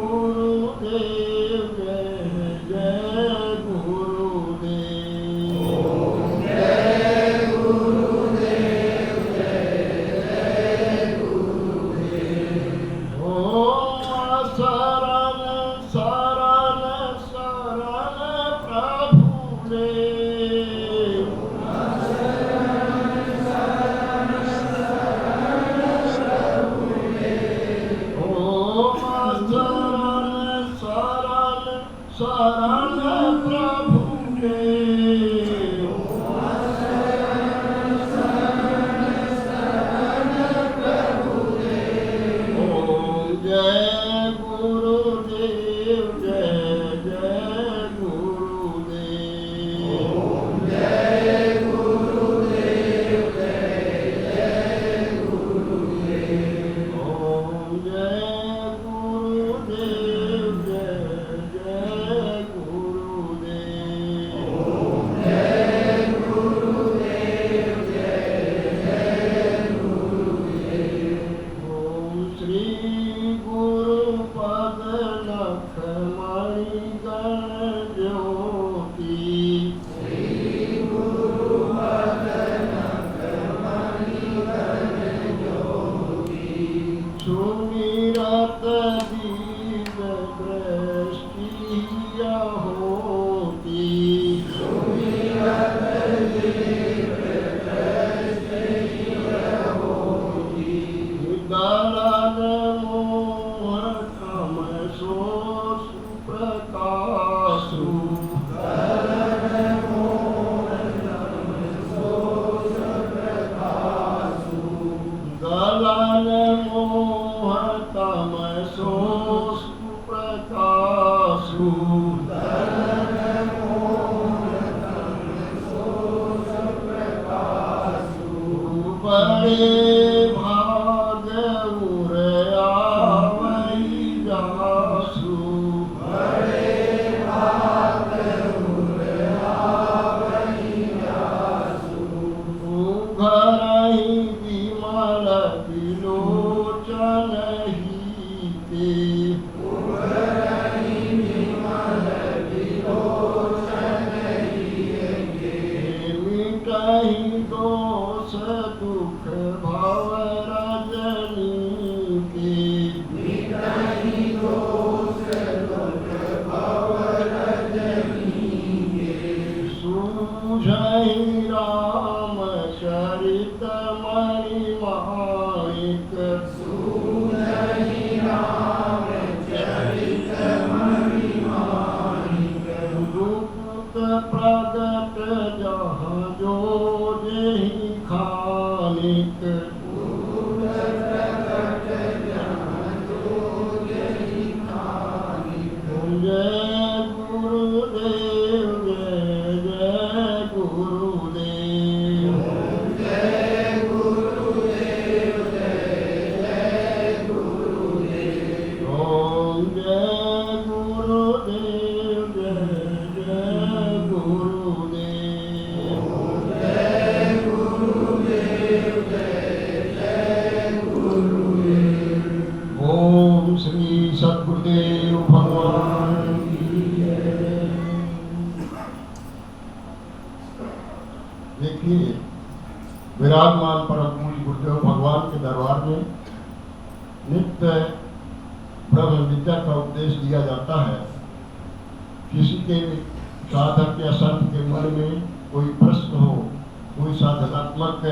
गुरुदेव जय जय गुरुदेव। ओम जय गुरुदेव जय जय गुरुदेव। ओम शरण शरण शरण प्रभु देव। शरण प्रभु देव। ओम जय गुरुदेव जय जय गुरुदेव। ओम जय गुरुदेव जय जय गुरुदेव। ओम जय गुरुदेव जय जय गुरुदेव। ओम जय गुरुदेव जय जय गुरुदेव। ओम श्री गुरुपद लखमणि गण ज्योति। श्री गुरुपद लखमणि गण ज्योति। सुमिरत दीन दृष्टि होती। सुमिरत दीप दृष्टि होती। दलन मोह कम सो सुप्रकाशु। दलन मोह तम सोस प्रकाशु। दलन मोह तम सो सुप्रकाशु। दलन मोह तम सोस प्रकाशु। बड़े भाग उर आवै जासु। बड़े भाग उर आवै जासु। घरहि विमल विलोचन हीते। उभरहि विमल विलोचन हीते। मिटहि दोष दुख भव रजनी के। मिटहि दोष दुख भव रजनी के। सूझहि रामचरित मणिमाणिक। सूझहि रामचरित मणिमाणिक। गुप्त प्रगट जहाँ जो जेहि खानिक। गुप्त प्रगट जहाँ जो जहि खानिक। जय गुरुदेव जय जय गुरुदेव। ओम जय गुरुदेव जय जय गुरुदेव। ओम जय गुरुदेव जय जय गुरुदेव। ओम जय गुरुदेव जय जय गुरुदेव। ओम श्री सद्गुरुदेव भगवान की जय। देखिए, विराजमान परम पूज्य गुरुदेव भगवान के दरबार में नित्य ब्रह्म विद्या का उपदेश दिया जाता है। किसी के साधक या संत के मन में कोई प्रश्न हो, कोई साधनात्मक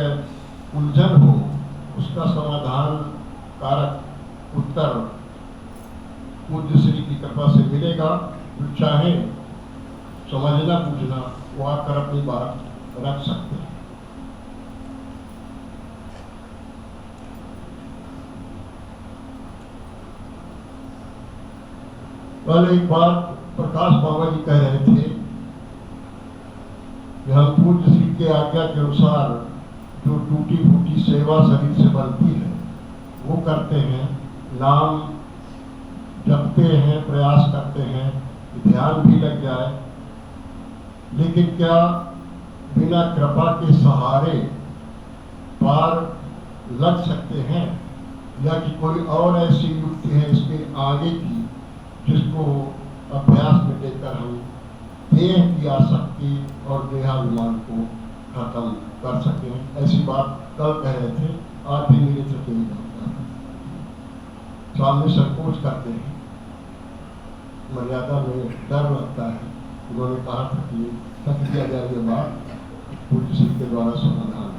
उलझन हो, उसका समाधान कारक उत्तर पूज्य श्री की कृपा से मिलेगा। जो चाहे समझना पूछना वो आकर अपनी बात रख सकते हैं। कल एक बात प्रकाश बाबा जी कह रहे थे कि हम पूज्य श्री के आज्ञा के अनुसार जो टूटी फूटी सेवा शरीर से बनती है वो करते हैं, नाम जपते हैं, प्रयास करते हैं, ध्यान भी लग जाए, लेकिन क्या बिना कृपा के सहारे पार लग सकते हैं, या कि कोई और ऐसी युक्ति है इसके आगे की जिसको अभ्यास में लेकर हम देह की आसक्ति और देहाभिमान को खत्म कर सकें। ऐसी बात कल कह रहे थे, आज भी मेरे से यही लगता है। सामने संकोच करते हैं, मर्यादा में डर लगता है। उन्होंने कहा था कि सच किया जाए ये बात पूज्य श्री के द्वारा समाधान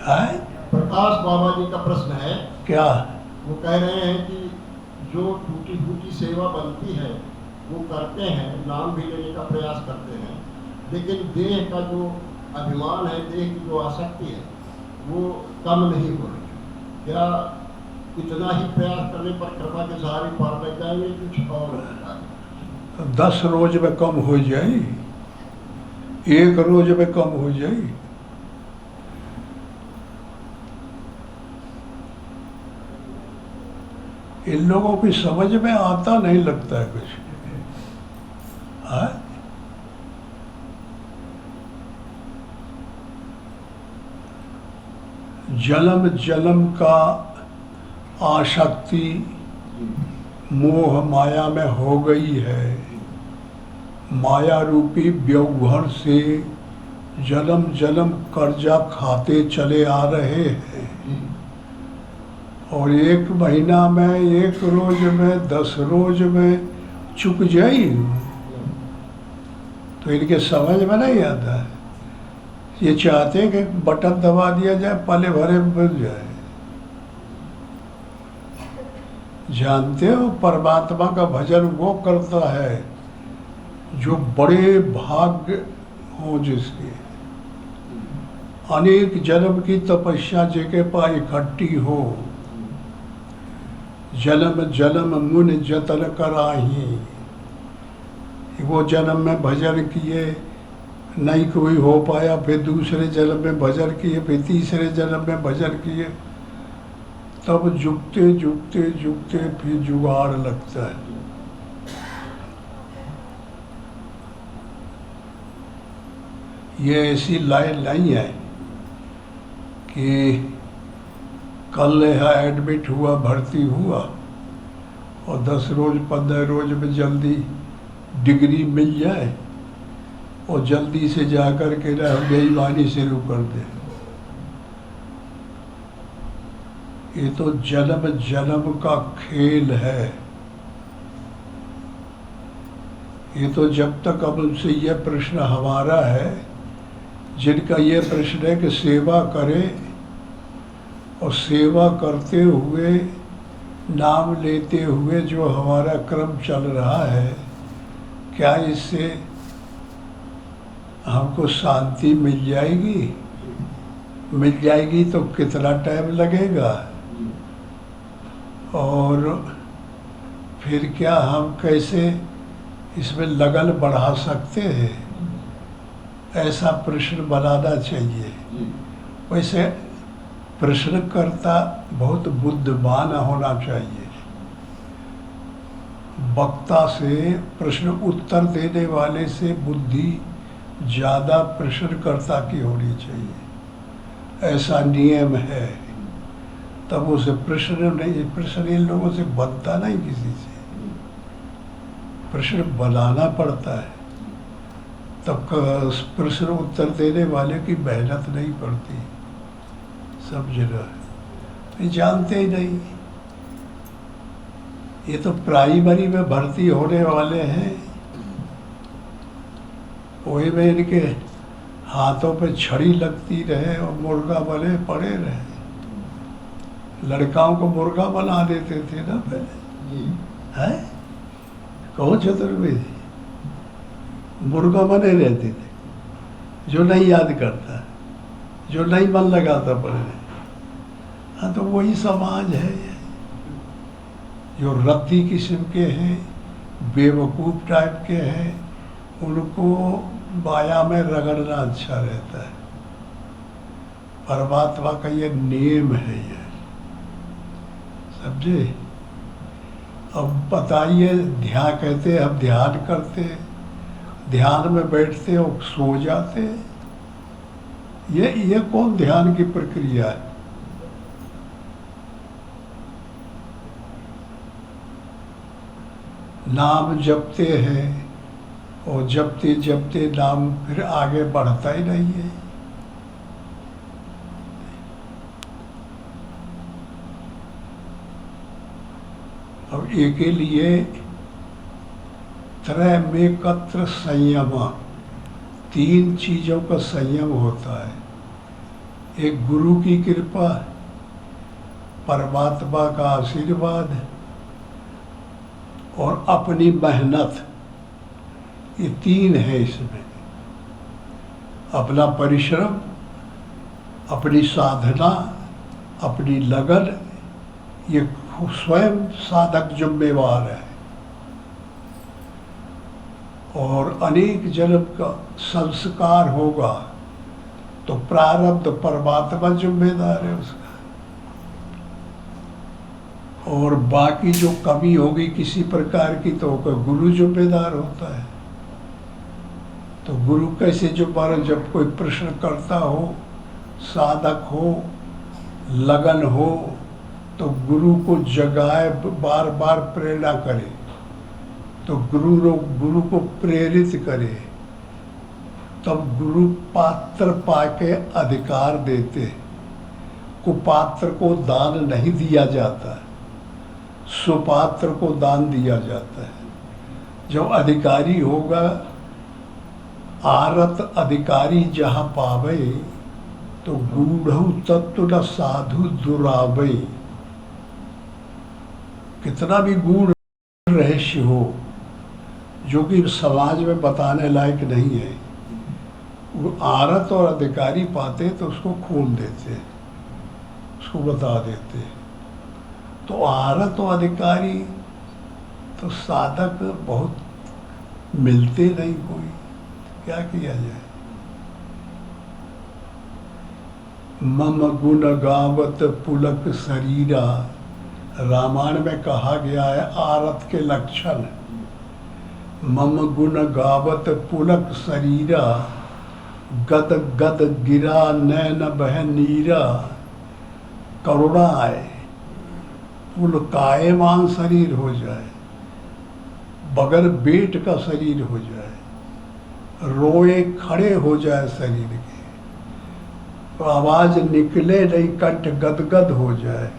है। प्रकाश बाबा जी का प्रश्न है, क्या? वो कह रहे हैं कि जो टूटी फूटी सेवा बनती है वो करते हैं, नाम भी लेने का प्रयास करते हैं, लेकिन देह का जो अभिमान है, देह की जो आसक्ति है वो कम नहीं हो रही। क्या इतना ही प्रयास करने पर कृपा के सहारे पार लग जाएंगे, कुछ और 10 रोज में कम हो जाए, 1 रोज में कम हो जाए। इन लोगों की समझ में आता नहीं लगता है कुछ। हाँ? जन्म जन्म का आसक्ति मोह माया में हो गई है। माया रूपी व्यवहार से जन्म जन्म कर्जा खाते चले आ रहे हैं, और 1 महीना में, 1 रोज में, 10 रोज में चुक जाए तो इनके समझ में नहीं आता है। ये चाहते हैं कि बटन दबा दिया जाए, पले भरे बन जाए। जानते हो, परमात्मा का भजन वो करता है जो बड़े भाग्य हो, जिसके अनेक जन्म की तपस्या जेके पा इकट्ठी हो। जन्म जन्म मुन जतन कराही, वो जन्म में भजन किए, नहीं कोई हो पाया, फिर दूसरे जन्म में भजन किए, फिर तीसरे जन्म में भजन किए, तब जुगते जुगते जुगते फिर जुगाड़ लगता है। ये ऐसी लाइन नहीं है कि कल यहाँ एडमिट हुआ, भर्ती हुआ और 10 रोज 15 रोज में जल्दी डिग्री मिल जाए और जल्दी से जाकर के ना बेईमानी शुरू कर दे। ये तो जन्म जन्म का खेल है। ये तो जब तक अब उनसे यह प्रश्न हमारा है, जिनका ये प्रश्न है कि सेवा करें और सेवा करते हुए, नाम लेते हुए जो हमारा क्रम चल रहा है, क्या इससे हमको शांति मिल जाएगी? मिल जाएगी तो कितना टाइम लगेगा, और फिर क्या हम कैसे इसमें लगन बढ़ा सकते हैं? ऐसा प्रश्न बनाना चाहिए। वैसे प्रश्नकर्ता बहुत बुद्धिमान होना चाहिए। वक्ता से, प्रश्न उत्तर देने वाले से बुद्धि ज़्यादा प्रश्नकर्ता की होनी चाहिए, ऐसा नियम है। तब उसे प्रश्न इन लोगों से बनता नहीं, किसी से प्रश्न बनाना पड़ता है। तब प्रश्न उत्तर देने वाले की मेहनत नहीं पड़ती। समझ रहे, जानते ही नहीं। ये तो प्राइमरी में भर्ती होने वाले हैं, वही में इनके हाथों पे छड़ी लगती रहे और मुर्गा बने पड़े रहे। लड़काओं को मुर्गा बना देते थे ना पहले, हैं? कहो चतुर्वेदी, मुर्गा बने रहते थे। जो नहीं याद करता, जो नहीं मन लगाता पढ़ने। हाँ, तो वही समाज है जो रत्ती किस्म के हैं, बेवकूफ़ टाइप के हैं, उनको माया में रगड़ना अच्छा रहता है। परमात्मा का ये नियम है, ये समझे? अब बताइए, ध्यान कहते हम ध्यान करते, ध्यान में बैठते और सो जाते। ये कौन ध्यान की प्रक्रिया है? नाम जपते हैं और जपते जपते नाम फिर आगे बढ़ता ही नहीं है। अब एके लिए त्रय में कत्र संयम, 3 चीजों का संयम होता है। एक गुरु की कृपा, परमात्मा का आशीर्वाद और अपनी मेहनत, ये 3 है इसमें। अपना परिश्रम, अपनी साधना, अपनी लगन, ये स्वयं साधक जिम्मेवार है। और अनेक जन्म का संस्कार होगा तो प्रारब्ध परमात्मा जिम्मेदार है उसका। और बाकी जो कमी होगी किसी प्रकार की तो गुरु जिम्मेदार होता है। तो गुरु कैसे जिम्मेदार? जब कोई प्रश्न करता हो, साधक हो, लगन हो, तो गुरु को जगाए, बार बार प्रेरणा करे, तो गुरु को प्रेरित करे, तब गुरु पात्र पाके अधिकार देते। कुपात्र को दान नहीं दिया जाता, सुपात्र को दान दिया जाता है। जब अधिकारी होगा, आरत अधिकारी जहाँ पावे, तो गूढ़ तत्व न साधु दुरावे। कितना भी गूढ़ रहस्य हो जो कि समाज में बताने लायक नहीं है, वो आरत और अधिकारी पाते तो उसको खोल देते, उसको बता देते। तो आरत और अधिकारी तो साधक बहुत मिलते नहीं, कोई क्या किया जाए। मम गुण गावत पुलक शरीरा, रामायण में कहा गया है आरत के लक्षण। मम गुण गावत पुलक शरीरा, गद गद गिरा नैन बह नीरा। करुणा आए, पुलकायमान शरीर हो जाए, बगैर पेट का शरीर हो जाए, रोए खड़े हो जाए शरीर के, तो आवाज निकले नहीं, कंठ गदगद हो जाए,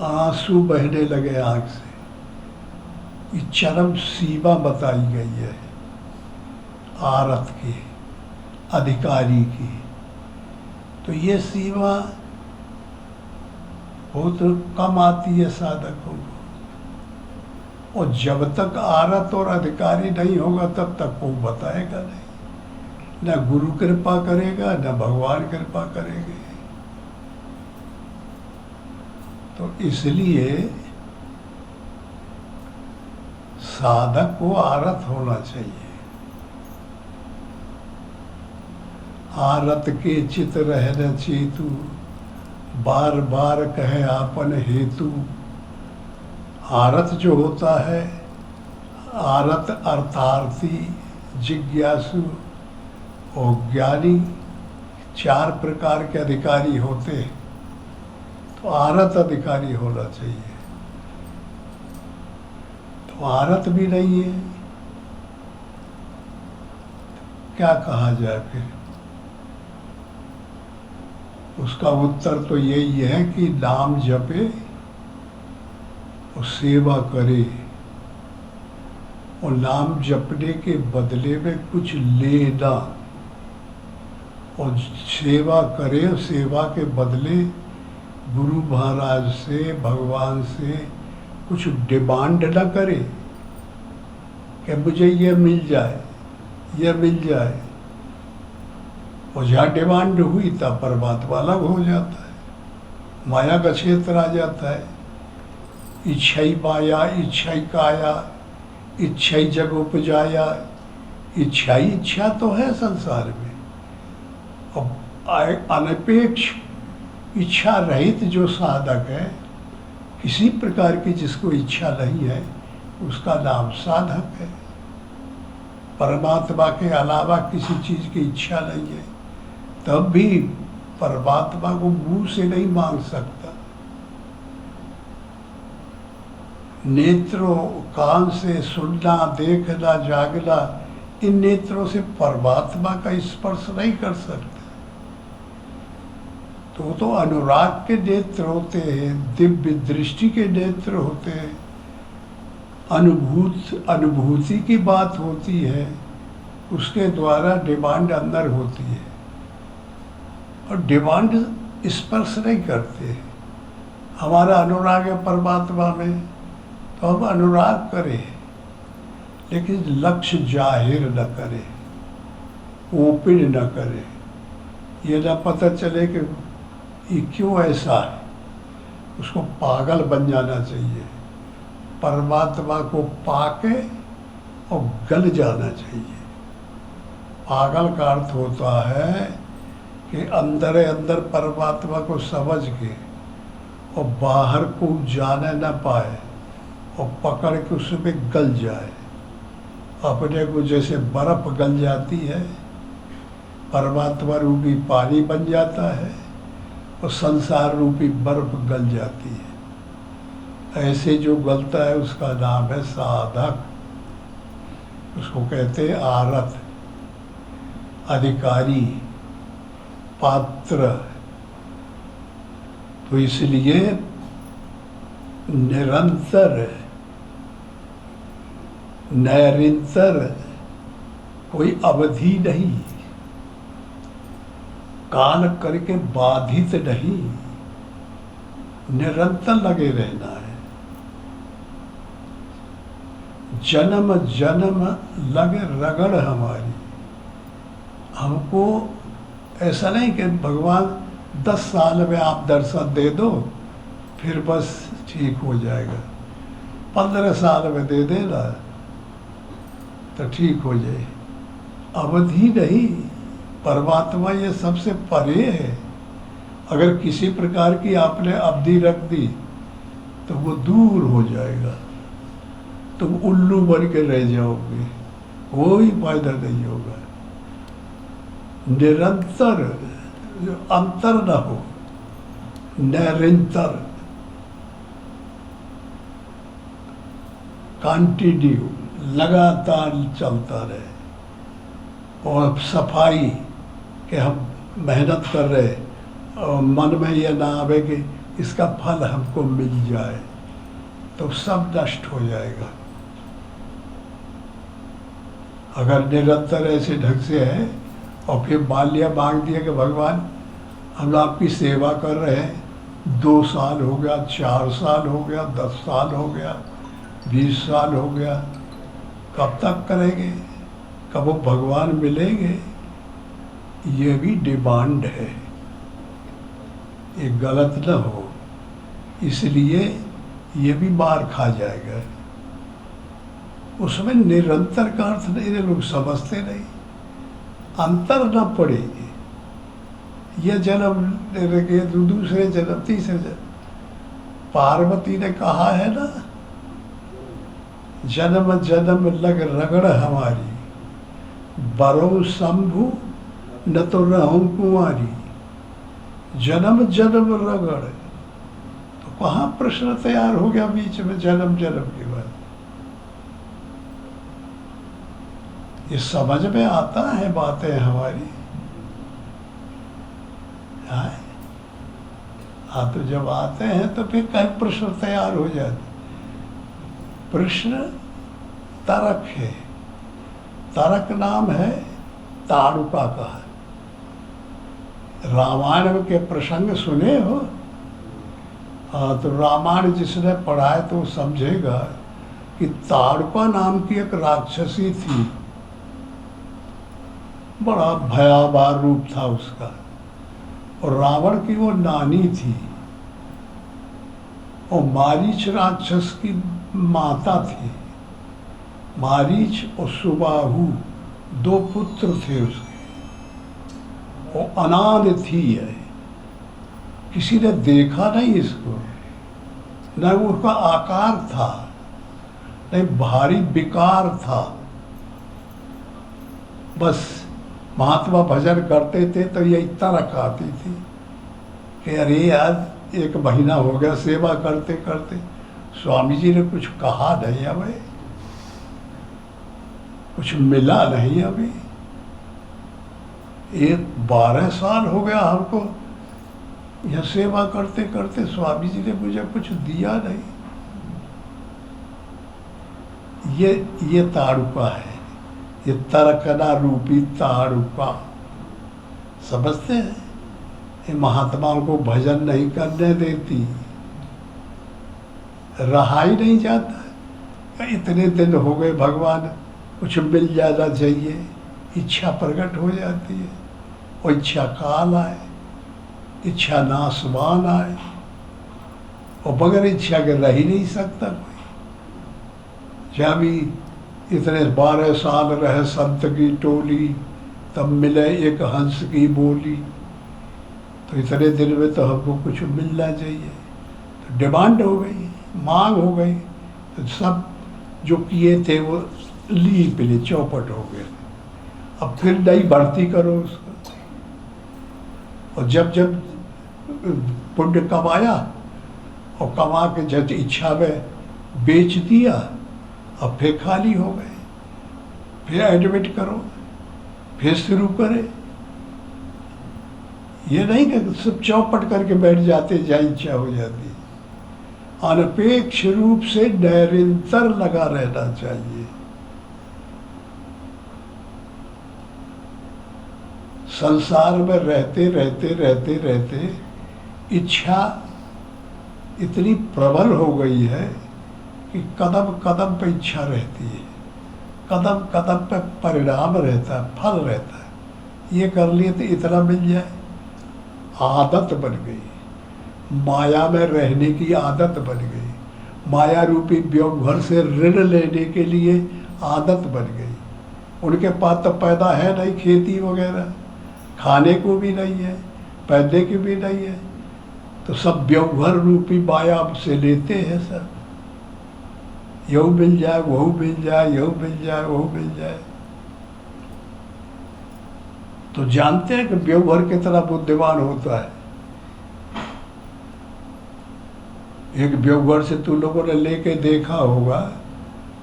आंसू बहने लगे आंख से। ये चरम सीमा बताई गई है आरत की, अधिकारी की। तो ये सीमा बहुत कम आती है साधकों को। और जब तक आरत और अधिकारी नहीं होगा तब तक वो बताएगा नहीं, न गुरु कृपा करेगा न भगवान कृपा करेंगे। तो इसलिए साधक को आरत होना चाहिए। आरत के चित रहन चेतु, बार बार कहे आपन हेतु। आरत जो होता है, आरत अर्थार्थी, जिज्ञासु और ज्ञानी, 4 प्रकार के अधिकारी होते हैं। तो आरत अधिकारी होना चाहिए। तो आरत भी नहीं है, क्या कहा जाए फिर? उसका उत्तर तो यही है कि नाम जपे और सेवा करे, और नाम जपने के बदले में कुछ लेना, और सेवा करे, और सेवा के बदले गुरु महाराज से, भगवान से कुछ डिमांड न करे कि मुझे ये मिल जाए, ये मिल जाए। और जहाँ डिमांड हुई तब परमात्मा अलग हो जाता है, माया का क्षेत्र आ जाता है। इच्छाई माया, इच्छाई काया, इच्छाई जग उपजाया। इच्छाई इच्छा तो है संसार में, अब अनपेक्ष इच्छा रहित जो साधक है, किसी प्रकार की जिसको इच्छा नहीं है, उसका नाम साधक है। परमात्मा के अलावा किसी चीज़ की इच्छा नहीं है, तब भी परमात्मा को मुंह से नहीं मांग सकता। नेत्रों, कान से सुनना, देखना, जागना, इन नेत्रों से परमात्मा का स्पर्श नहीं कर सकते। तो अनुराग के नेत्र होते हैं, दिव्य दृष्टि के नेत्र होते हैं, अनुभूति की बात होती है, उसके द्वारा डिमांड अंदर होती है, और डिमांड स्पर्श नहीं करते। हमारा अनुराग है परमात्मा में, तो हम अनुराग करें, लेकिन लक्ष्य जाहिर न करें, ओपन न करें। ये ना पता चले कि ये क्यों ऐसा है, उसको पागल बन जाना चाहिए। परमात्मा को पाके और गल जाना चाहिए। पागल का अर्थ होता है कि अंदर अंदर परमात्मा को समझ के और बाहर को जाने न पाए और पकड़ के उसमें गल जाए। अपने को जैसे बर्फ गल जाती है, परमात्मा रूपी पानी बन जाता है और संसार रूपी बर्फ गल जाती है। ऐसे जो गलता है उसका नाम है साधक। उसको कहते हैं आरत, अधिकारी, पात्र। तो इसलिए निरंतर, नैरंतर कोई अवधि नहीं, काल करके बाधित नहीं, निरंतर लगे रहना है। जन्म जन्म लगे रगड़ हमारी। हमको ऐसा नहीं कि भगवान 10 साल में आप दर्शन दे दो फिर बस ठीक हो जाएगा, 15 साल में दे देना तो ठीक हो जाए। अवधि नहीं, परमात्मा ये सबसे परे है। अगर किसी प्रकार की आपने अवधि रख दी तो वो दूर हो जाएगा, तुम उल्लू बन के रह जाओगे, कोई फायदा नहीं होगा। निरंतर, जो अंतर न हो, निरंतर, कंटिन्यू, लगातार चलता रहे। और सफाई कि हम मेहनत कर रहे और मन में यह ना आवे कि इसका फल हमको मिल जाए, तो सब नष्ट हो जाएगा। अगर निरंतर ऐसे ढंग से है और फिर मान लिया, मांग दिया कि भगवान हम आपकी सेवा कर रहे हैं, 2 साल हो गया, 4 साल हो गया, 10 साल हो गया, 20 साल हो गया, कब तक करेंगे, कब वो भगवान मिलेंगे? ये भी डिमांड है, ये गलत न हो, इसलिए ये भी मार खा जाएगा। उसमें निरंतर का अर्थ नहीं, लोग समझते नहीं, अंतर न पड़ेगी। यह जन्म लेके दूसरे जन्म, तीसरे जन्म, पार्वती ने कहा है ना, जन्म जन्म लग रगड़ हमारी, बरो शंभु न तो रहूं कुंवारी। जन्म जन्म रगड़, तो कहाँ प्रश्न तैयार हो गया बीच में जन्म जन्म के बाद? ये समझ में आता है बातें हमारी? हाँ, तो जब आते हैं तो फिर कहीं प्रश्न तैयार हो जाते। प्रश्न तारक है, तारक नाम है ताड़ुका का है। रामायण के प्रसंग सुने हो? हाँ, तो रामायण जिसने पढ़ा है तो समझेगा कि ताड़ुका नाम की एक राक्षसी थी, बड़ा भयावह रूप था उसका, और रावण की वो नानी थी, और मारीच राक्षस की माता थी। मारीच और सुबाहु 2 पुत्र थे उसके, वो अनाथ थी है, किसी ने देखा नहीं इसको, न उसका आकार था, नहीं भारी विकार था। बस महात्मा भजन करते थे तो ये इतना रखाती थी कि अरे यार 1 महीना हो गया सेवा करते करते, स्वामी जी ने कुछ कहा नहीं हमें, कुछ मिला नहीं अभी। ये 12 साल हो गया हमको यह सेवा करते करते, स्वामी जी ने मुझे कुछ दिया नहीं। ये ताड़ुका है, ये तरकना रूपी ताड़ुका। समझते हैं? ये महात्माओं को भजन नहीं करने देती, रहा ही नहीं जाता। इतने दिन हो गए, भगवान कुछ मिल जाना चाहिए, इच्छा प्रकट हो जाती है। और इच्छा काल आए, इच्छा नासवान आए, और बगैर इच्छा के रह ही नहीं सकता कोई। जब भी इतने 12 साल रहे संत की टोली, तब मिले एक हंस की बोली। तो इतने दिन में तो हमको कुछ मिलना चाहिए। तो डिमांड हो गई, मांग हो गई, तो सब जो किए थे वो ली पिले चौपट हो गए। अब फिर नई भर्ती करो उसको। और जब जब पुण्य कमाया और कमा के जब इच्छा में बेच दिया, अब फिर खाली हो गए। फिर एडमिट करो, फिर शुरू करें। ये नहीं कि सब चौपट करके बैठ जाते, जहाँ इच्छा हो जाती। अनपेक्ष रूप से निरंतर लगा रहना चाहिए। संसार में रहते रहते रहते रहते इच्छा इतनी प्रबल हो गई है कि कदम कदम पे इच्छा रहती है, कदम कदम पे परिणाम रहता है, फल रहता है। ये कर लिए तो इतना मिल जाए, आदत बन गई। माया में रहने की आदत बन गई। माया रूपी व्यवहार से ऋण लेने के लिए आदत बन गई। उनके पास तो पैदा है नहीं, खेती वगैरह खाने को भी नहीं है, पहनने की भी नहीं है, तो सब व्यवहार रूपी माया से लेते हैं सब। यू मिल जाए, वह मिल जाए, यू मिल जाए, वह मिल जाए। तो जानते हैं कि व्यवहार कितना बुद्धिमान होता है। एक व्यवहार से तुम लोगों ने लेके देखा होगा,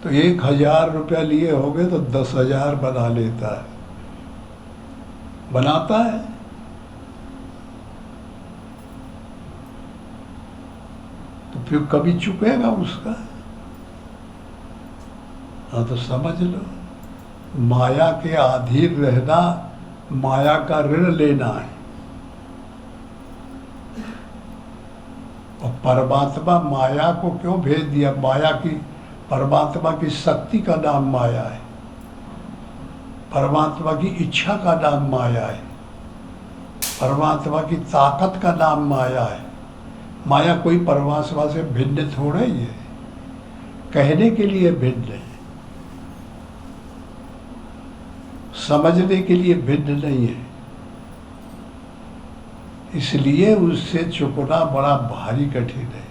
तो 1000 रुपया लिए होगे तो 10,000 बना लेता है, बनाता है। तो फिर कभी चुकेगा उसका? हाँ, तो समझ लो, माया के अधीन रहना माया का ऋण लेना है। और परमात्मा माया को क्यों भेज दिया? माया की, परमात्मा की शक्ति का नाम माया है, परमात्मा की इच्छा का नाम माया है, परमात्मा की ताकत का नाम माया है। माया कोई परमात्मा से भिन्न थोड़ा ही है, कहने के लिए भिन्न है, समझने के लिए भिन्न नहीं है। इसलिए उससे चुकना बड़ा भारी कठिन है।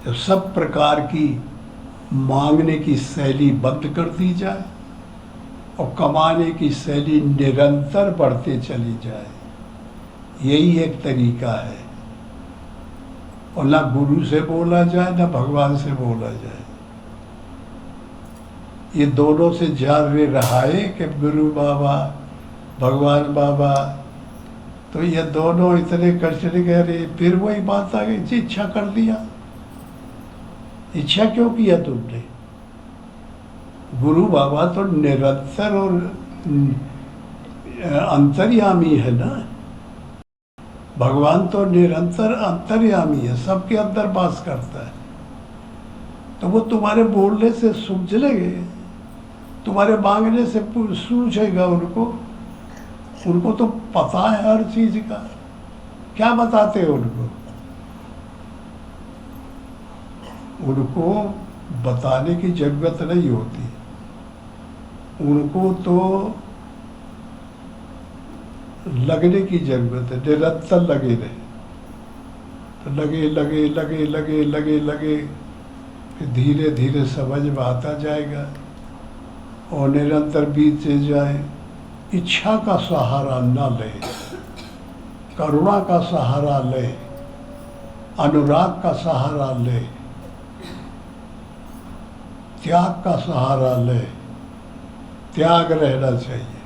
जब सब प्रकार की मांगने की शैली बंद कर दी जाए और कमाने की शैली निरंतर बढ़ते चली जाए, यही एक तरीका है। और ना गुरु से बोला जाए, ना भगवान से बोला जाए। ये दोनों से जाने रहाए कि गुरु बाबा, भगवान बाबा, तो ये दोनों इतने कष्ट कह रहे। फिर वही बात आ गई, इच्छा कर दिया। इच्छा क्यों किया तुमने? गुरु बाबा तो निरंतर और अंतर्यामी है ना। भगवान तो निरंतर अंतर्यामी है, सबके अंदर वास करता है। तो वो तुम्हारे बोलने से सूझ लेंगे, तुम्हारे मांगने से सूझेगा उनको। उनको तो पता है हर चीज का। क्या बताते हैं उनको? उनको बताने की जरूरत नहीं होती। उनको तो लगने की जरूरत है, निरंतर लगे रहे। तो लगे लगे लगे लगे लगे लगे, फिर धीरे धीरे समझ में आता जाएगा और निरंतर बीतते जाए। इच्छा का सहारा न ले, करुणा का सहारा ले, अनुराग का सहारा ले, त्याग का सहारा ले। त्याग रहना चाहिए,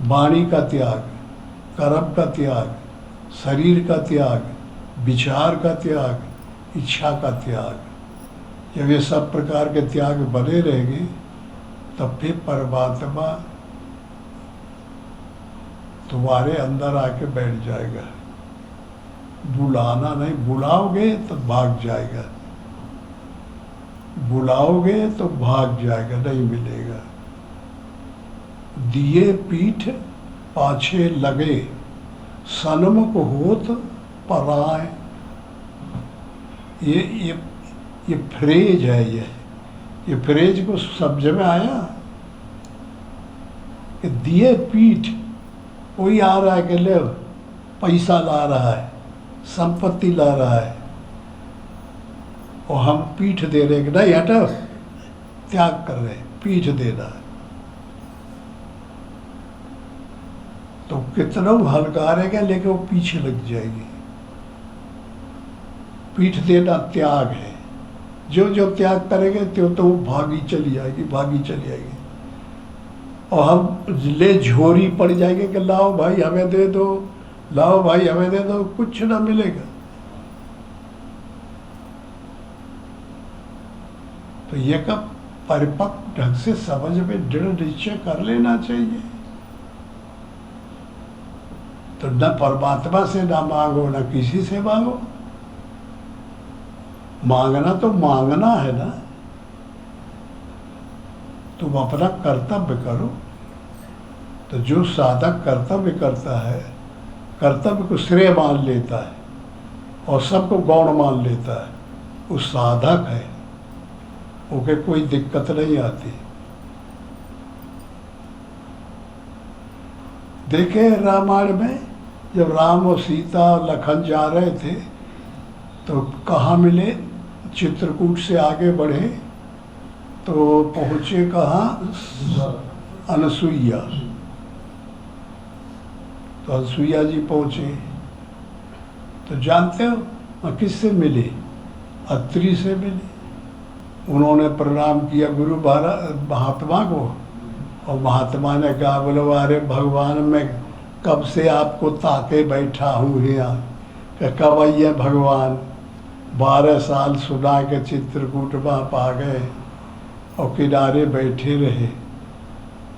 वाणी का त्याग, कर्म का त्याग, शरीर का त्याग, विचार का त्याग, इच्छा का त्याग। जब ये सब प्रकार के त्याग बने रहेंगे तब फिर परमात्मा तुम्हारे अंदर आके बैठ जाएगा। बुलाना नहीं, बुलाओगे तो भाग जाएगा, बुलाओगे तो भाग जाएगा, नहीं मिलेगा। दिए पीठ पाछे लगे, सन्मुख होत पराए। ये फ्रेज है। ये फ्रेज को समझ में आया कि दिए पीठ, कोई आ रहा है कि ले पैसा ला रहा है, संपत्ति ला रहा है, और हम पीठ दे रहे कि नहीं हटो, त्याग कर रहे, पीठ देना है। तो कितना हल्का रहेगा लेकिन वो पीछे लग जाएगी। पीठ देना त्याग है। जो जो त्याग करेंगे तो वो भागी चली जाएगी, भागी चली जाएगी। और हम ले झोरी पड़ जाएंगे कि लाओ भाई हमें दे दो, लाओ भाई हमें दे दो, कुछ ना मिलेगा। तो ये कब परिपक्व ढंग से समझ में दृढ़ निश्चय कर लेना चाहिए। तो न परमात्मा से ना मांगो, न किसी से मांगो। मांगना तो मांगना है ना, तुम अपना कर्तव्य करो। तो जो साधक कर्तव्य करता है, कर्तव्य को श्रेय मान लेता है और सबको गौण मान लेता है, वो साधक है, ओके कोई दिक्कत नहीं आती। देखे रामायण में जब राम और सीता और लखन जा रहे थे तो कहाँ मिले, चित्रकूट से आगे बढ़े तो पहुँचे कहाँ, अनसुईया। तो अनसुईया जी पहुँचे तो जानते हो किससे मिले, अत्रि से मिले। उन्होंने प्रणाम किया गुरु महात्मा को, और महात्मा ने कहा बोलो अरे भगवान मैं कब से आपको ताके बैठा हूँ यहाँ, कब आइए भगवान। 12 साल सुना के चित्रकूट वहाँ पा गए और किनारे बैठे रहे।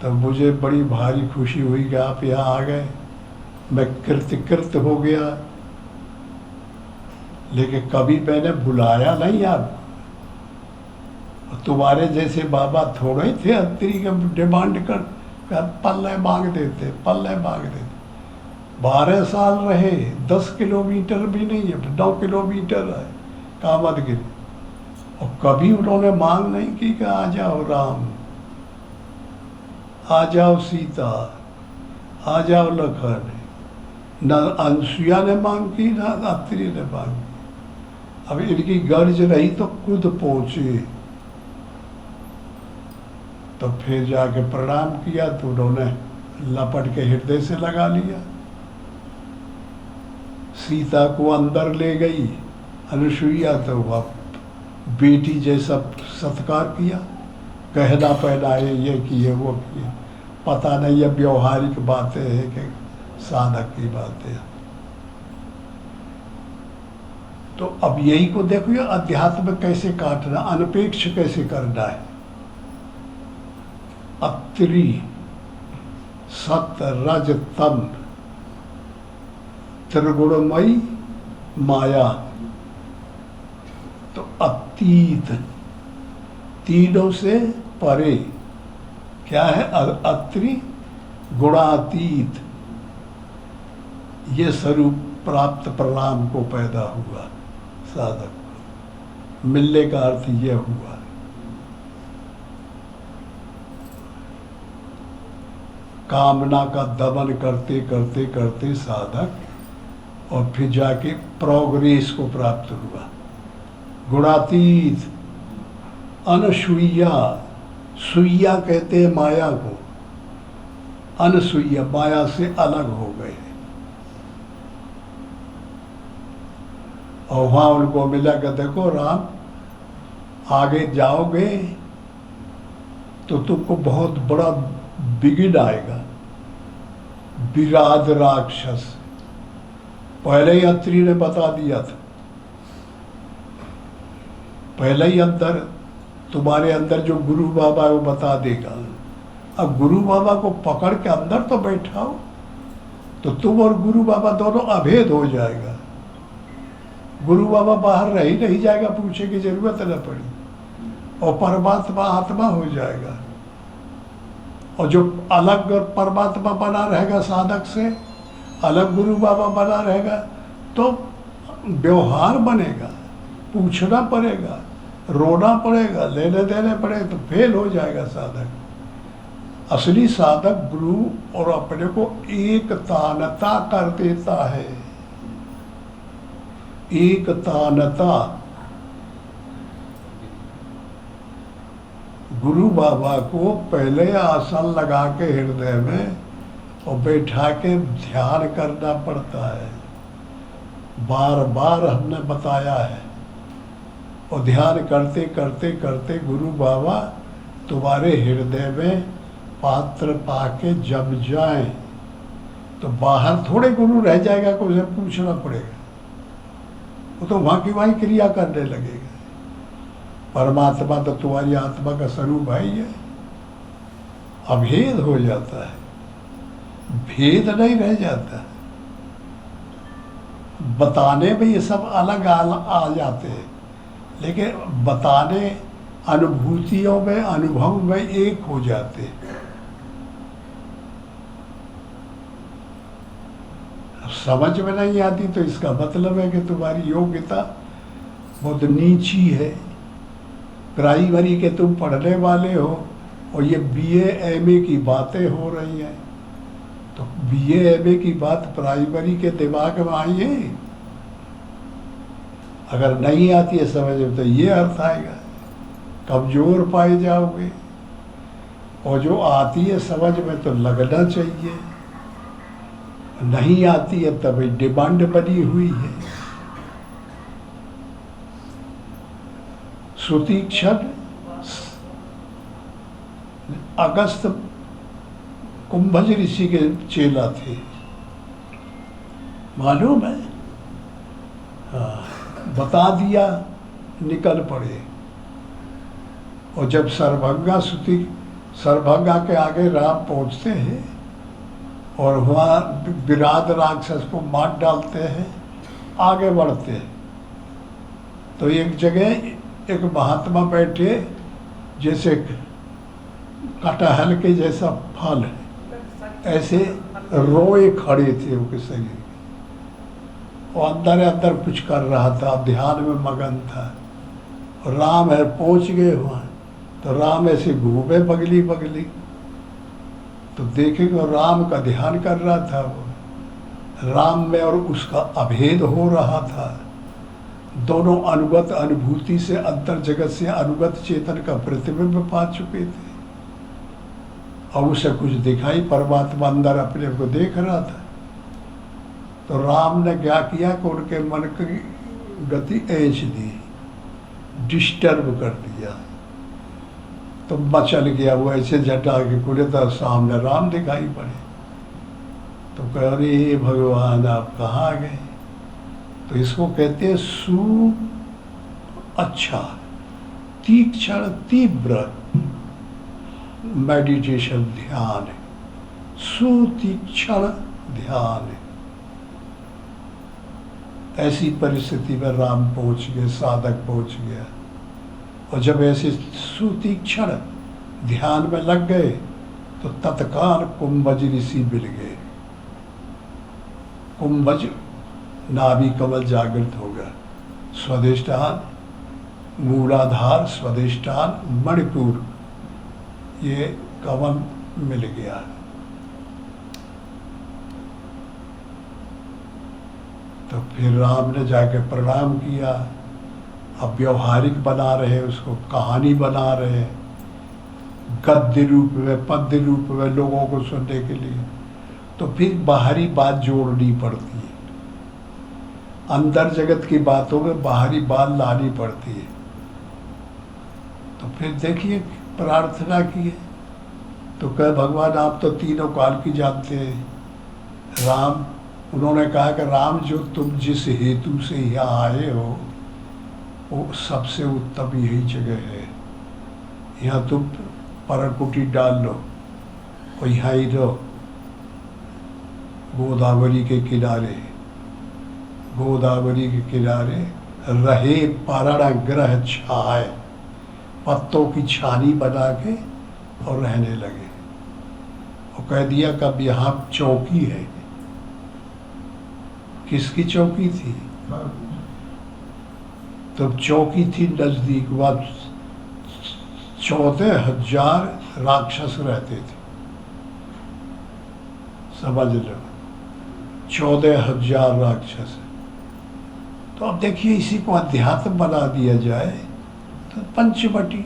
तब मुझे बड़ी भारी खुशी हुई कि आप यहाँ आ गए, मैं कृतकृत हो गया। लेकिन कभी मैंने बुलाया नहीं आपको। तुम्हारे जैसे बाबा थोड़े थे अत्रि का डिमांड कर पल्ले मांग देते, पल्ले मांग देते। 12 साल रहे, 10 किलोमीटर भी नहीं है, 9 किलोमीटर है कामदगिरी, और कभी उन्होंने मांग नहीं की कि आ जाओ राम, आ जाओ सीता, आ जाओ लखन। न अनसुईया ने मांग की, न अत्रि ने मांग की। अब इनकी गर्ज रही तो खुद पहुंचे। तो फिर जाके प्रणाम किया तो उन्होंने लपट के हृदय से लगा लिया। सीता को अंदर ले गई अनुसुईया, तो वह बेटी जैसा सत्कार किया, गहना पहनाए, ये किए वो किए। पता नहीं ये व्यवहारिक बातें हैं कि साधक की बातें। तो अब यही को देखो, ये अध्यात्म कैसे काटना, अनपेक्ष कैसे करना है। अत्रि सत रज तम त्रिगुणमयी माया। तो अतीत, तीनों से परे क्या है, अत्रि गुणातीत। ये स्वरूप प्राप्त प्रणाम को पैदा हुआ साधक को। मिलने का अर्थ यह हुआ। कामना का दमन करते करते करते साधक और फिर जाके प्रोग्रेस को प्राप्त हुआ। गुणातीत, अनसुईया, सुईया कहते हैं माया को, अनसुईया माया से अलग हो गए। और वहाँ उनको मिला कि देखो राम, आगे जाओगे तो तुमको बहुत बड़ा बिगिन आएगा। विराध राक्षस पहले ही अत्रि ने बता दिया था, पहले ही अंदर तुम्हारे अंदर जो गुरु बाबा है वो बता देगा। अब गुरु बाबा को पकड़ के अंदर तो बैठाओ तो तुम और गुरु बाबा दोनों अभेद हो जाएगा। गुरु बाबा बाहर रह ही नहीं जाएगा, पूछे की जरूरत न पड़ी, और परमात्मा आत्मा हो जाएगा। और जो अलग परमात्मा बना रहेगा साधक से, अलग गुरु बाबा बना रहेगा, तो व्यवहार बनेगा, पूछना पड़ेगा, रोना पड़ेगा, लेने देने पड़ेगा, तो फेल हो जाएगा साधक। असली साधक गुरु और अपने को एक तानता कर देता है, एक तानता। गुरु बाबा को पहले आसन लगा के हृदय में और बैठा के ध्यान करना पड़ता है, बार बार हमने बताया है। और ध्यान करते करते करते गुरु बाबा तुम्हारे हृदय में पात्र पाके जम जाए, तो बाहर थोड़े गुरु रह जाएगा, कोई से पूछना पड़ेगा, वो तो वहाँ की वहीं क्रिया करने लगेगा। परमात्मा तो तुम्हारी आत्मा का स्वरूप है ही है। अभेद हो जाता है, भेद नहीं रह जाता। बताने में ये सब अलग आ जाते हैं, लेकिन बताने अनुभूतियों में, अनुभव में एक हो जाते हैं। समझ में नहीं आती तो इसका मतलब है कि तुम्हारी योग्यता बहुत नीची है। प्राइमरी के तुम पढ़ने वाले हो और ये बीए एमए की बातें हो रही हैं, तो बीए एमए की बात प्राइमरी के दिमाग में आई है। अगर नहीं आती है समझ में तो ये अर्थ आएगा, कमजोर पाए जाओगे। और जो आती है समझ में तो लगना चाहिए, नहीं आती है तभी डिमांड बनी हुई है। सुतीक्षण अगस्त कुंभज ऋषि के चेला थे, मालूम है? हाँ, बता दिया, निकल पड़े। और जब सर्वभंगा के आगे राम पहुंचते हैं और वहाँ विराध राक्षस को मार डालते हैं, आगे बढ़ते हैं, तो एक जगह एक महात्मा बैठे, जैसे कटहल के जैसा फल है, ऐसे रोए खड़े थे उनके शरीर। और अंदर अंदर कुछ कर रहा था, ध्यान में मगन था। और राम है पहुंच गए वहाँ, तो राम ऐसे घूमे बगली बगली, तो देखेंगे राम का ध्यान कर रहा था वो, राम में और उसका अभेद हो रहा था। दोनों अनुगत अनुभूति से, अंतर जगत से अनुगत चेतन का प्रतिबिंब पा चुके थे, और उसे कुछ दिखाई, परमात्मा अंदर अपने को देख रहा था। तो राम ने क्या किया कि उनके मन की गति ऐंच दी, डिस्टर्ब कर दिया, तो मचल गया वो, ऐसे झटा के खुले तो सामने राम दिखाई पड़े। तो कह रहे भगवान आप कहाँ गए? तो इसको कहते हैं अच्छा तीक्ष्ण तीव्र मेडिटेशन, ध्यान, सुतीक्ष्ण ध्यान। ऐसी परिस्थिति में राम पहुंच गए, साधक पहुंच गया। और जब ऐसे सुतीक्ष्ण ध्यान में लग गए तो तत्काल कुंभज ऋषि मिल गए। कुंभज नाभि कमल जागृत होगा, स्वधिष्ठान, मूलाधार, स्वधिष्ठान, मणिपुर, ये कमल मिल गया। तो फिर राम ने जाके प्रणाम किया। अब व्यवहारिक बना रहे, उसको कहानी बना रहे, गद्य रूप में, पद्य रूप में लोगों को सुनने के लिए। तो फिर बाहरी बात जोड़नी पड़ती है, अंदर जगत की बातों में बाहरी बात लानी पड़ती है। तो फिर देखिए प्रार्थना की है, तो कहे भगवान आप तो तीनों काल की जानते हैं। राम, उन्होंने कहा कि राम जो तुम जिस हेतु से यहाँ आए हो वो सबसे उत्तम यही जगह है। यहाँ तुम परकुटी डाल लो और यहाँ ही रहो, गोदावरी के किनारे। गोदावरी के किनारे रहे परण ग्रह छाए, पत्तों की छानी बना के और रहने लगे। और कह दिया कब यहाँ चौकी है। किसकी चौकी थी? तो चौकी थी नजदीक, वह 14,000 राक्षस रहते थे। समझ लो, 14,000 राक्षस। तो अब देखिए इसी को अध्यात्म बना दिया जाए तो पंचवटी,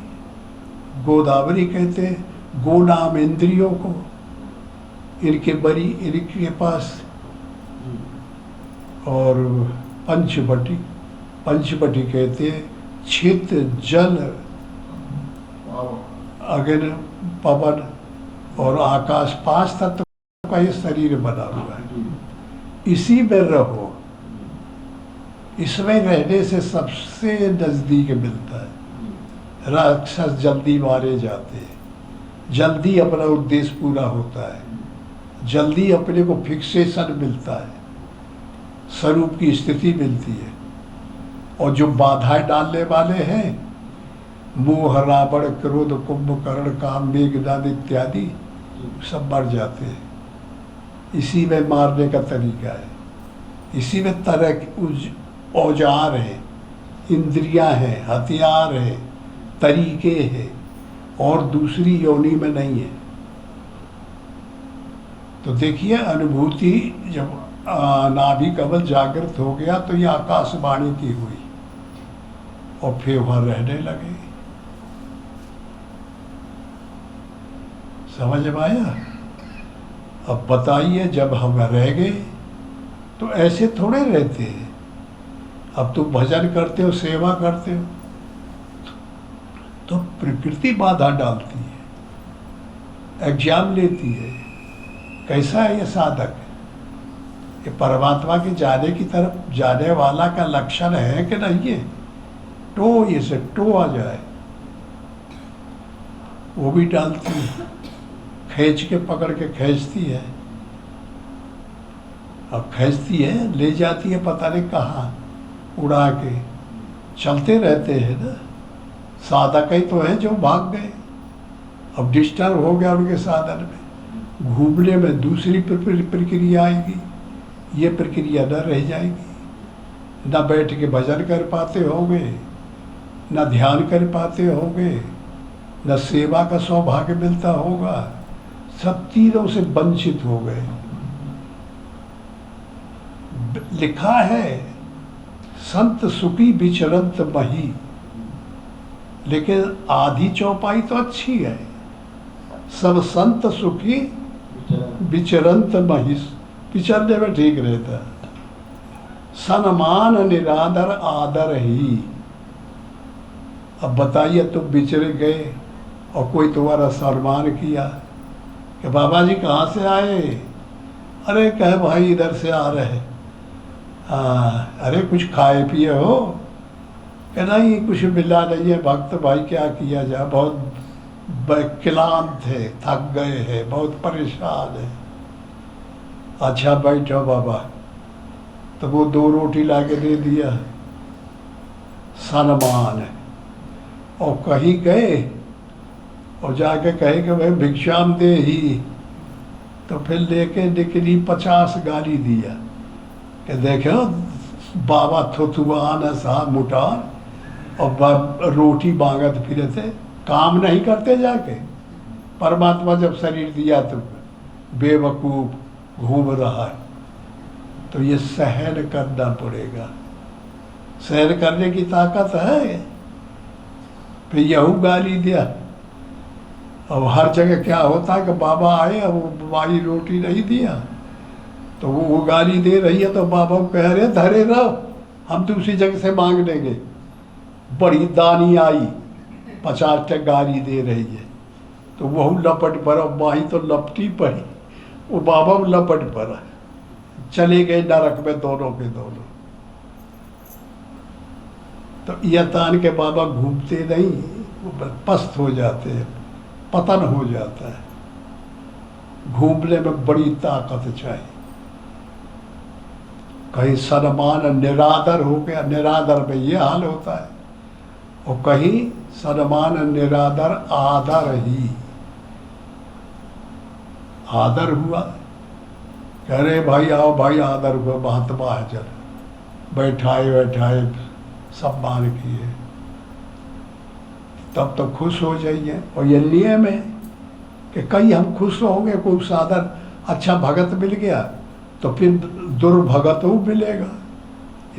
गोदावरी कहते गो नाम इंद्रियों को, इनके बड़ी इनके पास। और पंचवटी, पंचवटी कहते क्षेत्र जल अग्नि पवन और आकाश, 5 तत्व का ये शरीर बना हुआ है। इसी में रहो, इसमें रहने से सबसे नजदीक मिलता है। राक्षस जल्दी मारे जाते हैं, जल्दी अपना उद्देश्य पूरा होता है, जल्दी अपने को फिक्सेशन मिलता है, स्वरूप की स्थिति मिलती है। और जो बाधाएं डालने वाले हैं, मोह रावण क्रोध कुंभकर्ण काम मेघनाद इत्यादि, सब मर जाते हैं। इसी में मारने का तरीका है, इसी में तरह के औजार है, इंद्रियां हैं, हथियार है, तरीके हैं, और दूसरी योनि में नहीं है। तो देखिए अनुभूति जब नाभि कमल जागृत हो गया तो ये आकाशवाणी की हुई और फिर वहां रहने लगे। समझ में आया? अब बताइए, जब हम रह गए तो ऐसे थोड़े रहते हैं। अब तुम भजन करते हो, सेवा करते हो, तो प्रकृति बाधा डालती है, एग्जाम लेती है। कैसा है ये साधक? ये परमात्मा के जाने की तरफ जाने वाला का लक्षण है कि नहीं है? टो ये से टो आ जाए, वो भी डालती है, खींच के पकड़ के खींचती है। अब खींचती है, ले जाती है पता नहीं कहाँ, उड़ा के। चलते रहते हैं ना, साधक ही तो हैं जो भाग गए, अब डिस्टर्ब हो गया उनके साधन में। घूमने में दूसरी प्रक्रिया आएगी, ये प्रक्रिया न रह जाएगी। न बैठ के भजन कर पाते होंगे, न ध्यान कर पाते होंगे, न सेवा का सौभाग्य मिलता होगा, सब तीनों से वंचित हो गए। लिखा है संत सुखी विचरंत मही, लेकिन आधी चौपाई तो अच्छी है, सब संत सुखी विचरंत मही, विचरने में ठीक रहता है। सन्मान निरादर आदर ही। अब बताइए तुम विचर गए और कोई तुम्हारा सम्मान किया कि बाबा जी कहाँ से आए? अरे कहे भाई इधर से आ रहे। हाँ, अरे कुछ खाए पिए हो? कि नहीं कुछ मिला नहीं है भक्त भाई, क्या किया जाए, बहुत क्लांत है, थक गए हैं, बहुत परेशान है। अच्छा बैठो बाबा, तो वो 2 रोटी ला के दे दिया, सम्मान है। और कहीं गए और जाके कहे कि भाई भिक्षाम दे ही, तो फिर लेके निकली 50 गाली दिया कि देखो बाबा थोथुआन साहब मुटार, और रोटी मांगत फिरे थे, काम नहीं करते जाके। परमात्मा जब शरीर दिया तो बेवकूफ घूम रहा है, तो ये सहन करना पड़ेगा। सहन करने की ताकत है। फिर यहू गाली दिया। अब हर जगह क्या होता है कि बाबा आए, अब वो बाई रोटी नहीं दिया, तो वो गाली दे रही है, तो बाबा कह रहे धरे रहो, हम दूसरी जगह से मांग लेंगे। बड़ी दानी आई, 50 टक गाली दे रही है, तो वह लपट पड़ा, माही तो लपटी पड़ी, वो बाबा लपट पड़ा, चले गए नरक में दोनों के दोनों। तो यह तान के बाबा घूमते नहीं, वो पस्त हो जाते हैं, पतन हो जाता है। घूमने में बड़ी ताकत चाहिए। कहीं सम्मान निरादर हो गया, निरादर में ये हाल होता है, और कहीं सम्मान निरादर आदर ही। आदर हुआ, कह रहे भाई आओ भाई, आदर हुआ, महात्मा है, चल बैठाए बैठाए सम्मान किए, तब तो खुश हो जाइए। और ये नियम है कि कहीं हम खुश होंगे, कोई साधन अच्छा भगत मिल गया तो फिर दुर्भगत हो मिलेगा,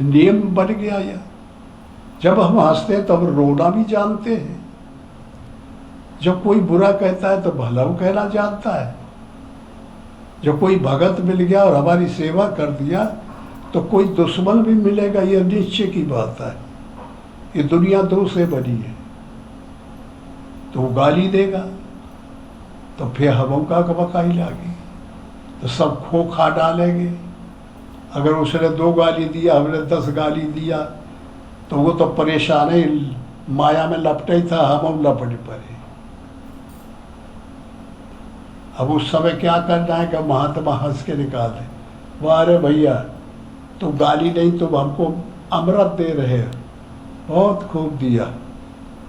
नियम बन गया यह। जब हम हंसते हैं तब रोना भी जानते हैं, जब कोई बुरा कहता है तो भला कहना जानता है। जब कोई भगत मिल गया और हमारी सेवा कर दिया तो कोई दुश्मन भी मिलेगा, यह निश्चय की बात है। ये दुनिया दो से बनी है, तो वो गाली देगा तो फिर हम का बकाई लागी, तो सब खो खा डालेंगे। अगर उसने 2 गाली दिया, हमने 10 गाली दिया, तो वो तो परेशान है, माया में लपटे ही था, हम लपट पड़े। अब उस समय क्या करना है कि महात्मा हंस के निकाल दे, वाह अरे भैया तो गाली नहीं, तो हमको अमृत दे रहे हो, बहुत खूब दिया,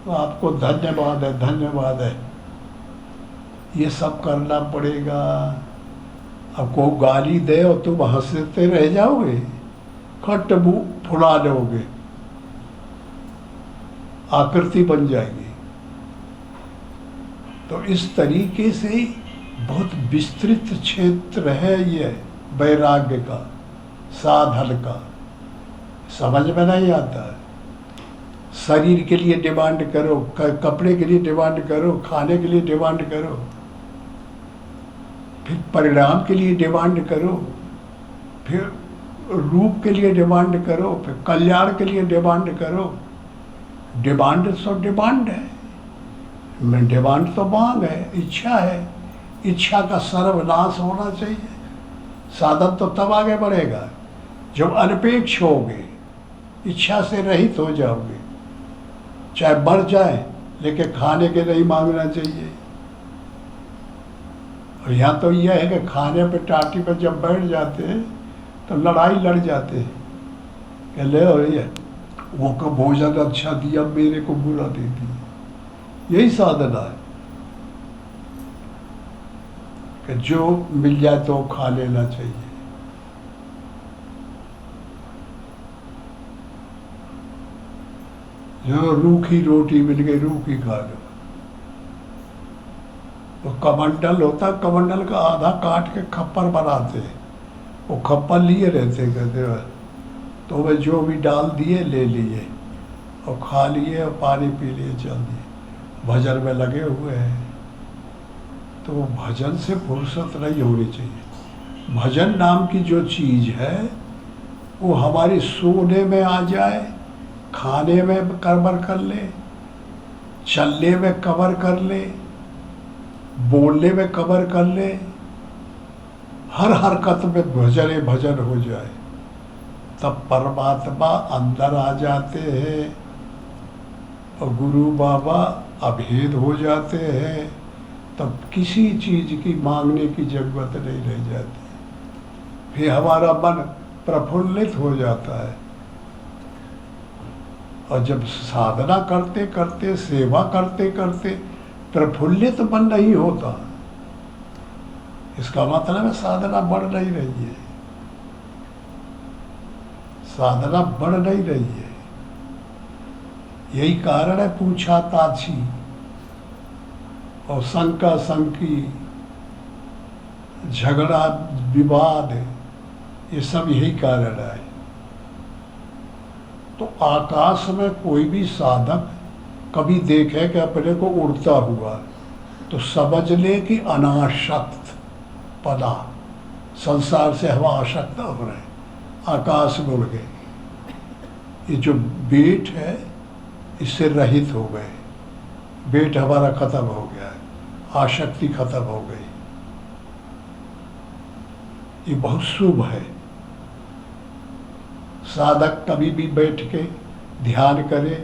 तो आपको धन्यवाद है, धन्यवाद है। ये सब करना पड़ेगा। अब को गाली दे और तुम हंसते रह जाओगे, खट मुंह फुला लोगे, आकृति बन जाएगी। तो इस तरीके से बहुत विस्तृत क्षेत्र है ये वैराग्य का, साधन का, समझ में नहीं आता है। शरीर के लिए डिमांड करो, कपड़े के लिए डिमांड करो, खाने के लिए डिमांड करो, फिर परिणाम के लिए डिमांड करो, फिर रूप के लिए डिमांड करो, फिर कल्याण के लिए डिमांड करो। डिमांड तो डिमांड है, डिमांड तो मांग है, इच्छा है। इच्छा का सर्वनाश होना चाहिए। साधन तो तब आगे बढ़ेगा जब अनपेक्ष होगे, इच्छा से रहित हो जाओगे। चाहे मर जाए लेकिन खाने के नहीं मांगना चाहिए। और यहाँ तो यह है कि खाने पे टाटी पे जब बैठ जाते हैं तो लड़ाई लड़ जाते हैं कि ले भैया वो को भोजन अच्छा दिया, मेरे को बुरा दे दिया। यही साधना है कि जो मिल जाए तो खा लेना चाहिए। जो रूखी रोटी मिल गई, रूखी खा लो। तो कमंडल होता, कमंडल का आधा काट के खप्पर बनाते हैं, वो खप्पर लिए रहते, कहते हैं तो वह जो भी डाल दिए ले लिए और खा लिए और पानी पी लिए, चल दिए। भजन में लगे हुए हैं तो भजन से फुर्सत नहीं होनी चाहिए। भजन नाम की जो चीज़ है वो हमारी सोने में आ जाए, खाने में कवर कर ले, चलने में कवर कर ले, बोलने में कवर कर ले, हर हरकत में भजन भजन हो जाए, तब परमात्मा अंदर आ जाते हैं और गुरु बाबा अभेद हो जाते हैं। तब किसी चीज़ की मांगने की जरूरत नहीं रह जाती, फिर हमारा मन प्रफुल्लित हो जाता है। और जब साधना करते करते, सेवा करते करते प्रफुल्लित मन नहीं होता, इसका मतलब है साधना बढ़ नहीं रही है, साधना बढ़ नहीं रही है। यही कारण है पूछा ताछी और शंका शंकी, झगड़ा विवाद, ये सब यही कारण है। तो आकाश में कोई भी साधक कभी देखे कि अपने को उड़ता हुआ तो समझ ले कि अनासक्त पदा, संसार से हम आसक्त हो रहे, आकाश में उड़ गए। ये जो वेट है इससे रहित हो गए, वेट हमारा खत्म हो गया है। आसक्ति खत्म हो गई। ये बहुत शुभ है। साधक कभी भी बैठ के ध्यान करे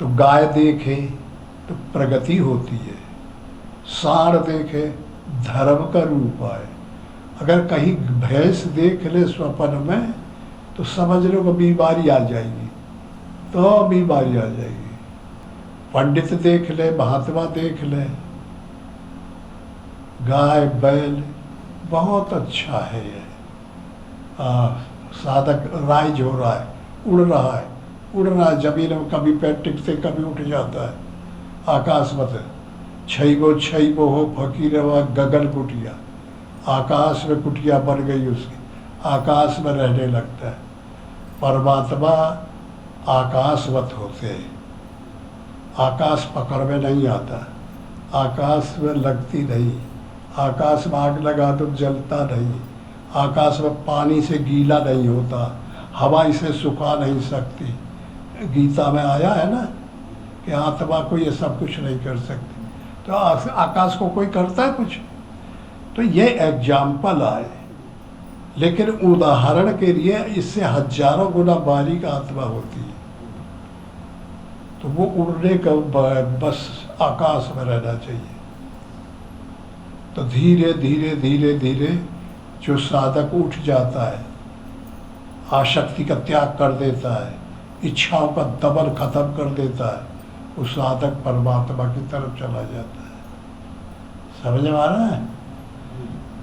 तो गाय देखे तो प्रगति होती है, सांड देखे धर्म का रूप आए। अगर कहीं भैंस देख ले स्वप्न में तो समझ लो कि बीमारी आ जाएगी, तो बीमारी आ जाएगी। पंडित देख ले, महात्मा देख ले, गाय बैल बहुत अच्छा है ये। साधक राइज हो रहा है, उड़ रहा है, उड़ रहा है जमीन में, कभी पैर टिकते कभी उठ जाता है। आकाश मत छैबो हो फकीर व गगन कुटिया, आकाश में कुटिया बन गई उसकी, आकाश में रहने लगता है। परमात्मा आकाशवत होते हैं, आकाश पकड़ में नहीं आता, आकाश में लगती नहीं, आकाश में आग लगा तो जलता नहीं, आकाश में पानी से गीला नहीं होता, हवा इसे सुखा नहीं सकती। गीता में आया है ना कि आत्मा को ये सब कुछ नहीं कर सकती, तो आकाश को कोई करता है कुछ? तो ये एग्जाम्पल आए, लेकिन उदाहरण के लिए इससे हजारों गुना बारीक आत्मा होती है। तो वो उड़ने का बस आकाश में रहना चाहिए। तो धीरे धीरे धीरे धीरे जो साधक उठ जाता है, आसक्ति का त्याग कर देता है, इच्छाओं का दमन खत्म कर देता है, वो साधक परमात्मा की तरफ चला जाता है। समझ में आ रहा है?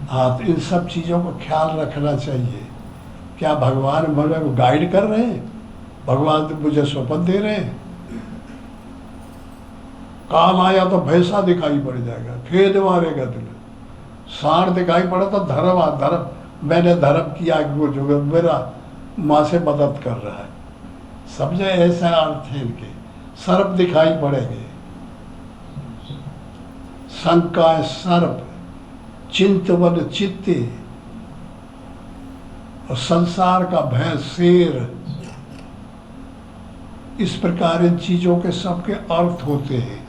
हाँ, तो इन सब चीज़ों को ख्याल रखना चाहिए। क्या भगवान मुझे गाइड कर रहे हैं? भगवान तो मुझे स्वप्न दे रहे हैं। काम आया तो भैंसा दिखाई पड़ जाएगा, खेद मारेगा दिल। सांड दिखाई पड़ा तो धर्म मैंने धर्म किया, वो जो मेरा माँ से मदद कर रहा है। समझे? ऐसा अर्थ है इनके। सर्प दिखाई पड़ेंगे, शंका सर्प, चिंतवन चित्ते, और संसार का भय शेर। इस प्रकार इन चीजों के सबके अर्थ होते हैं।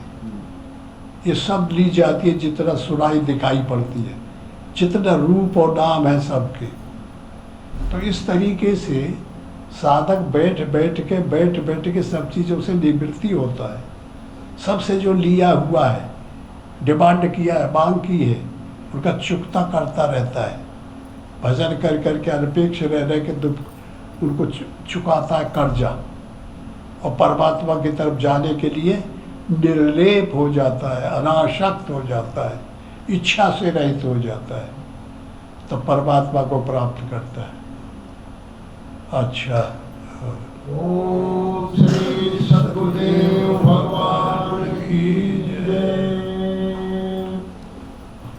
ये सब ली जाती है जितना सुनाई दिखाई पड़ती है, जितना रूप और नाम है सबके। तो इस तरीके से साधक बैठ बैठ के सब चीज़ों से निवृत्ति होता है। सबसे जो लिया हुआ है, डिमांड किया है, मांग की है, उनका चुकता करता रहता है। भजन कर करके अनपेक्ष रह के दुख उनको चुकाता है कर्जा, और परमात्मा की तरफ जाने के लिए निर्लेप हो जाता है, अनासक्त हो जाता है, इच्छा से रहित हो जाता है, तो परमात्मा को प्राप्त करता है। अच्छा, ओम श्री सद्गुरुदेव